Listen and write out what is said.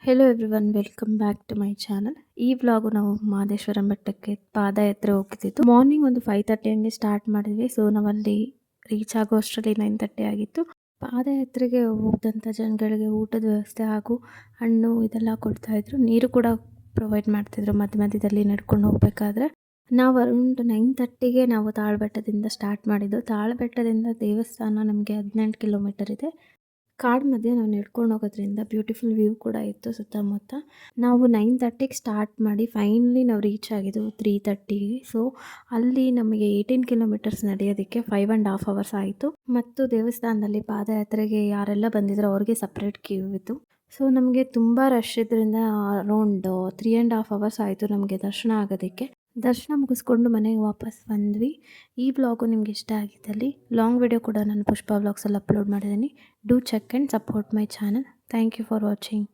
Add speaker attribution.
Speaker 1: Hello everyone, welcome back to my channel. ಈ vlog ನಾವು ಮಹದೇಶ್ವರಂ ಬೆಟ್ಟಕ್ಕೆ ಪಾದಯಾತ್ರೆ ಹೋಗ್ತಿದ್ದು. ಮಾರ್ನಿಂಗ್ ಒಂದು 5:30 ಹಂಗೆ ಸ್ಟಾರ್ಟ್ ಮಾಡಿದ್ವಿ. ಸೊ ನಾವಲ್ಲಿ ರೀಚ್ ಆಗೋ ಅಷ್ಟರಲ್ಲಿ 9:30 ಆಗಿತ್ತು. ಪಾದಯಾತ್ರೆಗೆ ಹೋದಂಥ ಜನಗಳಿಗೆ ಊಟದ ವ್ಯವಸ್ಥೆ ಹಾಗೂ ಹಣ್ಣು ಇದೆಲ್ಲ ಕೊಡ್ತಾಯಿದ್ರು. ನೀರು ಕೂಡ ಪ್ರೊವೈಡ್ ಮಾಡ್ತಿದ್ರು ಮಧ್ಯದಲ್ಲಿ ನಡ್ಕೊಂಡು ಹೋಗ್ಬೇಕಾದ್ರೆ. ನಾವು ಅರೌಂಡ್ 9:30ಗೆ ನಾವು ತಾಳಬೆಟ್ಟದಿಂದ ಸ್ಟಾರ್ಟ್ ಮಾಡಿದ್ದು. ತಾಳಬೆಟ್ಟದಿಂದ ದೇವಸ್ಥಾನ ನಮಗೆ 18 ಕಿಲೋಮೀಟರ್ ಇದೆ. ಕಾಡು ಮಧ್ಯೆ ನಾವು ನಡ್ಕೊಂಡು ಹೋಗೋದ್ರಿಂದ ಬ್ಯೂಟಿಫುಲ್ ವ್ಯೂ ಕೂಡ ಇತ್ತು ಸುತ್ತಮುತ್ತ. ನಾವು 9:30ಗೆ ಸ್ಟಾರ್ಟ್ ಮಾಡಿ ಫೈನಲಿ ನಾವು ರೀಚ್ ಆಗಿದ್ದು 3:30ಗೆ. ಸೊ ಅಲ್ಲಿ ನಮಗೆ 18 ಕಿಲೋಮೀಟರ್ಸ್ ನಡೆಯೋದಕ್ಕೆ 5.5 ಅವರ್ಸ್ ಆಯಿತು. ಮತ್ತು ದೇವಸ್ಥಾನದಲ್ಲಿ ಪಾದಯಾತ್ರೆಗೆ ಯಾರೆಲ್ಲ ಬಂದಿದ್ರು ಅವ್ರಿಗೆ ಸಪ್ರೇಟ್ ಕ್ಯೂ ಇತ್ತು. ಸೊ ನಮಗೆ ತುಂಬ ರಶ್ ಇದ್ರಿಂದ ಅರೌಂಡ್ 3.5 ಅವರ್ಸ್ ಆಯಿತು ನಮಗೆ ದರ್ಶನ ಆಗೋದಕ್ಕೆ. ದರ್ಶನ ಮುಗಿಸ್ಕೊಂಡು ಮನೆಗೆ ವಾಪಸ್ ಬಂದ್ವಿ. ಈ ವ್ಲಾಗು ನಿಮ್ಗೆ ಇಷ್ಟ ಆಗಿದ್ದಲ್ಲಿ ಲಾಂಗ್ ವಿಡಿಯೋ ಕೂಡ ನಾನು ಪುಷ್ಪ ವ್ಲಾಗ್ಸಲ್ಲಿ ಅಪ್ಲೋಡ್ ಮಾಡಿದ್ದೀನಿ. Do check and support my channel. Thank you for watching.